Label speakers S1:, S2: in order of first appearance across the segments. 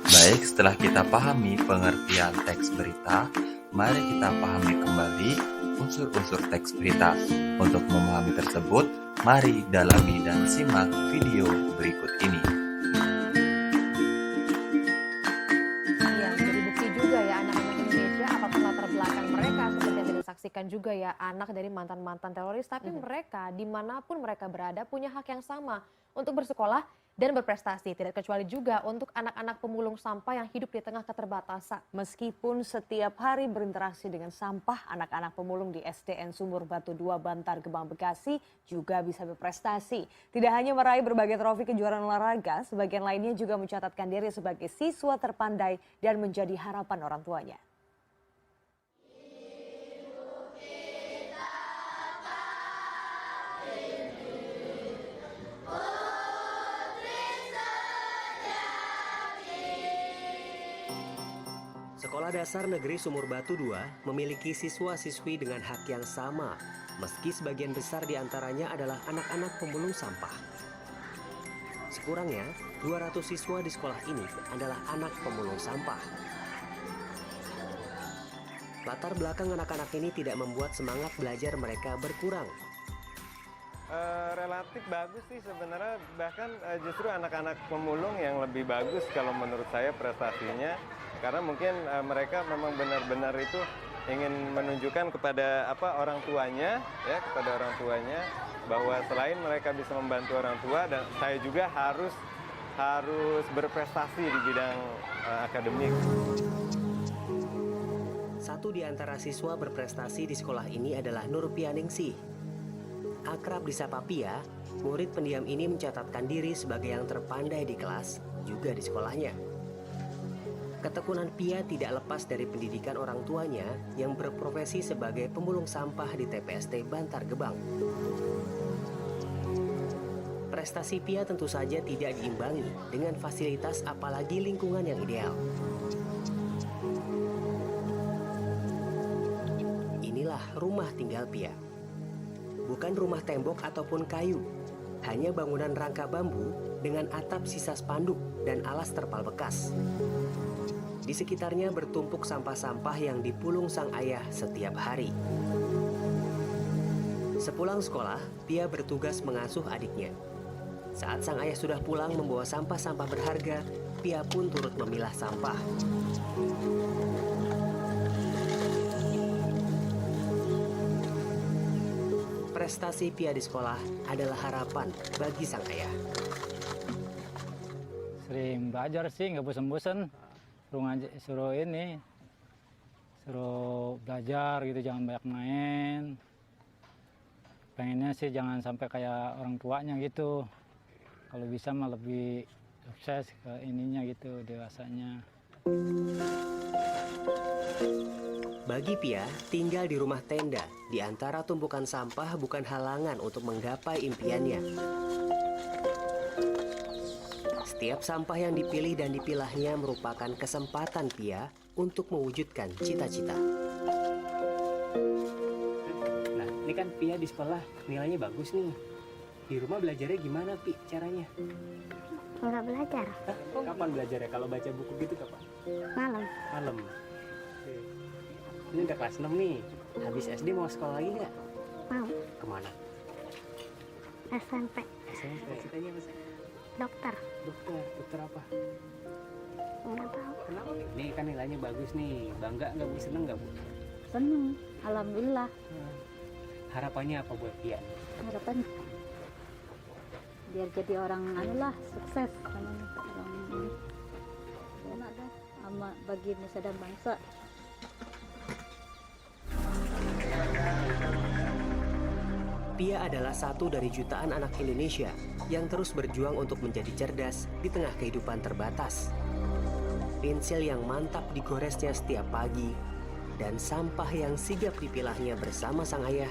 S1: Baik, setelah kita pahami pengertian teks berita, mari kita pahami kembali unsur-unsur teks berita. Untuk memahami tersebut, mari dalami dan simak video berikut ini.
S2: Ya, menjadi bukti juga ya anak-anak Indonesia apapun latar belakang mereka seperti yang kita saksikan juga ya anak dari mantan-mantan teroris tapi mereka dimanapun mereka berada punya hak yang sama untuk bersekolah dan berprestasi tidak kecuali juga untuk anak-anak pemulung sampah yang hidup di tengah keterbatasan.
S3: Meskipun setiap hari berinteraksi dengan sampah, anak-anak pemulung di SDN Sumur Batu 2 Bantar Gebang Bekasi juga bisa berprestasi. Tidak hanya meraih berbagai trofi kejuaraan olahraga, sebagian lainnya juga mencatatkan diri sebagai siswa terpandai dan menjadi harapan orang tuanya.
S4: Sekolah Dasar Negeri Sumur Batu 2 memiliki siswa-siswi dengan hak yang sama, meski sebagian besar diantaranya adalah anak-anak pemulung sampah. Sekurangnya, 200 siswa di sekolah ini adalah anak pemulung sampah. Latar belakang anak-anak ini tidak membuat semangat belajar mereka berkurang.
S5: Relatif bagus sih sebenarnya, bahkan justru anak-anak pemulung yang lebih bagus kalau menurut saya prestasinya, karena mungkin mereka memang benar-benar itu ingin menunjukkan kepada orang tuanya ya, kepada orang tuanya bahwa selain mereka bisa membantu orang tua, dan saya juga harus berprestasi di bidang akademik.
S4: Satu di antara siswa berprestasi di sekolah ini adalah Nur Pianingsih. Akrab disapa Pia, murid pendiam ini mencatatkan diri sebagai yang terpandai di kelas, juga di sekolahnya. Ketekunan Pia tidak lepas dari pendidikan orang tuanya yang berprofesi sebagai pemulung sampah di TPST Bantar Gebang. Prestasi Pia tentu saja tidak diimbangi dengan fasilitas apalagi lingkungan yang ideal. Inilah rumah tinggal Pia. Bukan rumah tembok ataupun kayu, hanya bangunan rangka bambu dengan atap sisa spanduk dan alas terpal bekas. Di sekitarnya bertumpuk sampah-sampah yang dipulung sang ayah setiap hari. Sepulang sekolah, Pia bertugas mengasuh adiknya. Saat sang ayah sudah pulang membawa sampah-sampah berharga, Pia pun turut memilah sampah. Prestasi Pia di sekolah adalah harapan bagi sang ayah.
S6: Sering belajar sih, nggak bosan-bosan. Suruh belajar gitu, jangan banyak main. Pengennya sih jangan sampai kayak orang tuanya gitu. Kalau bisa mah lebih sukses ke ininya gitu, dewasanya.
S4: Bagi Pia, tinggal di rumah tenda di antara tumpukan sampah bukan halangan untuk menggapai impiannya. Setiap sampah yang dipilih dan dipilahnya merupakan kesempatan Pia untuk mewujudkan cita-cita.
S7: Nah, ini kan Pia di sekolah nilainya bagus nih. Di rumah belajarnya gimana, Pi, caranya?
S8: Enggak belajar.
S7: Hah? Kapan belajarnya? Kalau baca buku gitu kapan?
S8: Malam.
S7: Malam. Oke. Ini udah kelas 6 nih. Habis SD mau sekolah lagi nggak?
S8: Mau.
S7: Kemana?
S8: SMP.
S7: SMP. Cita-citanya apa sih?
S8: Dokter.
S7: Dokter apa?
S8: Enggak tahu.
S7: Kenapa? Ini kan nilainya bagus nih. Bangga nggak, Bu? Seneng nggak, Bu?
S8: Seneng. Alhamdulillah.
S7: Harapannya apa buat Pia?
S8: Harapan biar jadi orang sukses orang enak dah sama bagi nusa dan bangsa.
S4: Pia adalah satu dari jutaan anak Indonesia yang terus berjuang untuk menjadi cerdas di tengah kehidupan terbatas. Pensil yang mantap digoresnya setiap pagi, dan sampah yang sigap dipilahnya bersama sang ayah,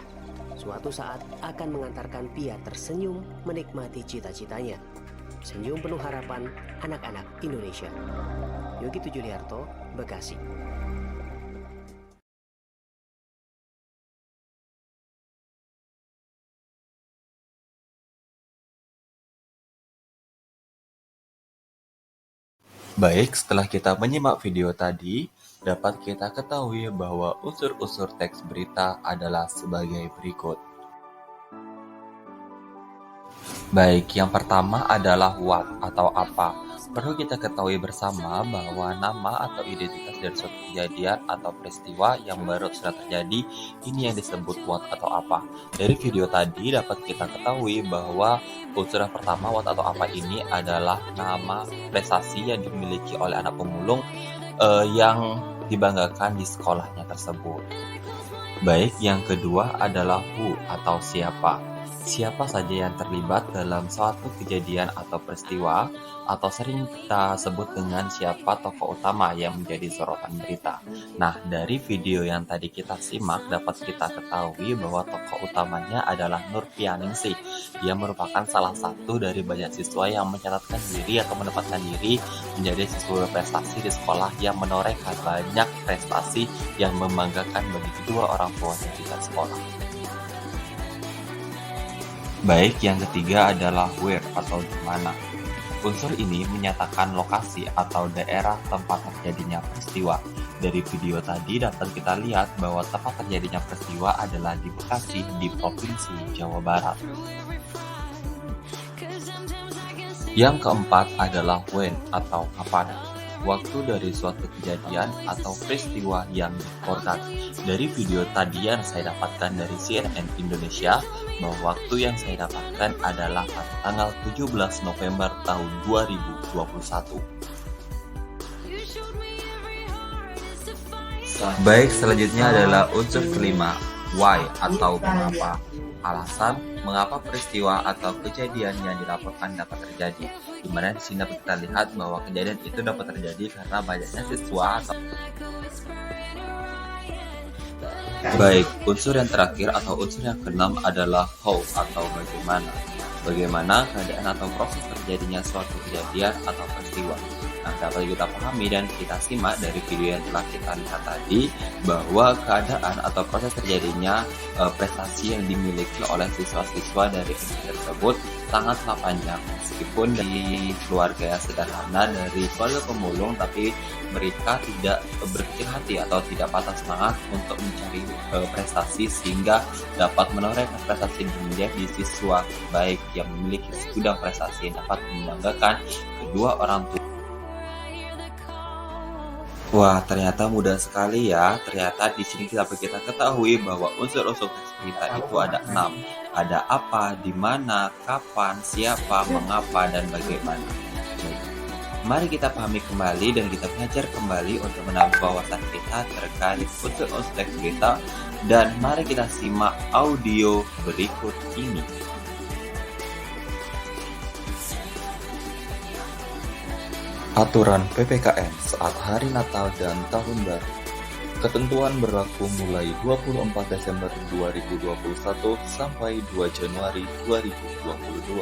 S4: suatu saat akan mengantarkan Pia tersenyum menikmati cita-citanya. Senyum penuh harapan anak-anak Indonesia. Yogi Tujuliarto, Bekasi.
S1: Baik, setelah kita menyimak video tadi, dapat kita ketahui bahwa unsur-unsur teks berita adalah sebagai berikut. Baik, yang pertama adalah what atau apa. Perlu kita ketahui bersama bahwa nama atau identitas dari suatu kejadian atau peristiwa yang baru sudah terjadi, ini yang disebut what atau apa. Dari video tadi dapat kita ketahui bahwa unsur yang pertama what atau apa ini adalah nama prestasi yang dimiliki oleh anak pemulung yang dibanggakan di sekolahnya tersebut. Baik, yang kedua adalah who atau siapa. Siapa saja yang terlibat dalam suatu kejadian atau peristiwa, atau sering kita sebut dengan siapa tokoh utama yang menjadi sorotan berita. Nah, dari video yang tadi kita simak dapat kita ketahui bahwa tokoh utamanya adalah Nurfianingsih. Dia merupakan salah satu dari banyak siswa yang mencatatkan diri atau menempatkan diri menjadi siswa berprestasi di sekolah yang menorehkan banyak prestasi yang membanggakan bagi kedua orang tuanya di sekolah. Baik, yang ketiga adalah where atau di mana. Unsur ini menyatakan lokasi atau daerah tempat terjadinya peristiwa. Dari video tadi dapat kita lihat bahwa tempat terjadinya peristiwa adalah di Bekasi di Provinsi Jawa Barat. Yang keempat adalah when atau kapan. Waktu dari suatu kejadian atau peristiwa yang dilaporkan. Dari video tadi yang saya dapatkan dari CNN Indonesia, bahwa waktu yang saya dapatkan adalah pada tanggal 17 November tahun 2021. Baik, selanjutnya adalah unsur kelima, why atau mengapa. Alasan mengapa peristiwa atau kejadian yang dilaporkan dapat terjadi. Di mana di sini dapat kita lihat bahwa kejadian itu dapat terjadi karena banyaknya siswa atau Baik, unsur yang terakhir atau unsur yang keenam adalah how atau bagaimana. Bagaimana keadaan atau proses terjadinya suatu kejadian atau peristiwa. Nah, dapat kita pahami dan kita simak dari video yang telah kita lihat tadi bahwa keadaan atau proses terjadinya prestasi yang dimiliki oleh siswa-siswa dari SD tersebut sangatlah panjang. Meskipun dari keluarga yang sederhana, dari keluarga pemulung, tapi mereka tidak berkecil hati atau tidak patah semangat untuk mencari prestasi sehingga dapat menorehkan prestasi menjadi siswa baik yang memiliki segudang prestasi yang dapat membanggakan kedua orang tua. Wah, ternyata mudah sekali ya. Ternyata di sini dapat kita ketahui bahwa unsur-unsur teks berita itu ada 6. Ada apa, di mana, kapan, siapa, mengapa, dan bagaimana. Jadi, mari kita pahami kembali dan kita belajar kembali untuk menambah wawasan kita terkait unsur-unsur teks berita. Dan mari kita simak audio berikut ini. Aturan PPKM saat Hari Natal dan Tahun Baru. Ketentuan berlaku mulai 24 Desember 2021 sampai 2 Januari 2022.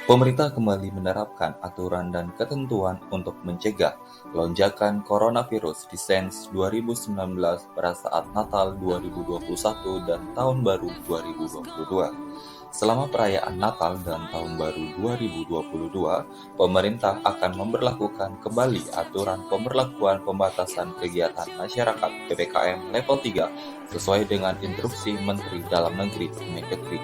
S1: Pemerintah kembali menerapkan aturan dan ketentuan untuk mencegah lonjakan coronavirus di SARS 2019 pada saat Natal 2021 dan Tahun Baru 2022. Selama perayaan Natal dan Tahun Baru 2022, pemerintah akan memberlakukan kembali aturan pemberlakuan pembatasan kegiatan masyarakat PPKM level 3 sesuai dengan instruksi Menteri Dalam Negeri Mendagri.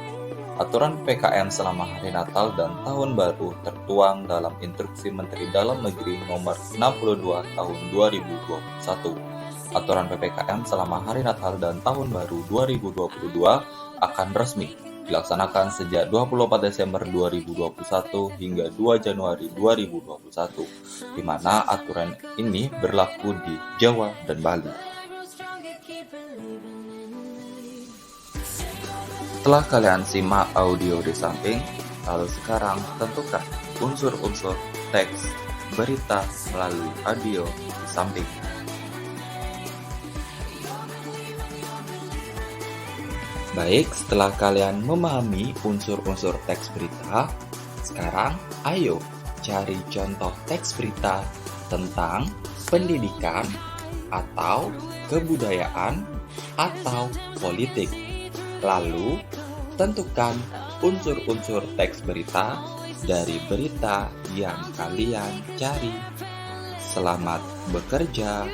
S1: Aturan PPKM selama hari Natal dan Tahun Baru tertuang dalam Instruksi Menteri Dalam Negeri Nomor 62 Tahun 2021. Aturan PPKM selama hari Natal dan Tahun Baru 2022 akan resmi dilaksanakan sejak 24 Desember 2021 hingga 2 Januari 2021, di mana aturan ini berlaku di Jawa dan Bali. Setelah kalian simak audio di samping, lalu sekarang tentukan unsur-unsur teks berita melalui audio di samping. Baik, setelah kalian memahami unsur-unsur teks berita, sekarang ayo cari contoh teks berita tentang pendidikan atau kebudayaan atau politik. Lalu, tentukan unsur-unsur teks berita dari berita yang kalian cari. Selamat bekerja.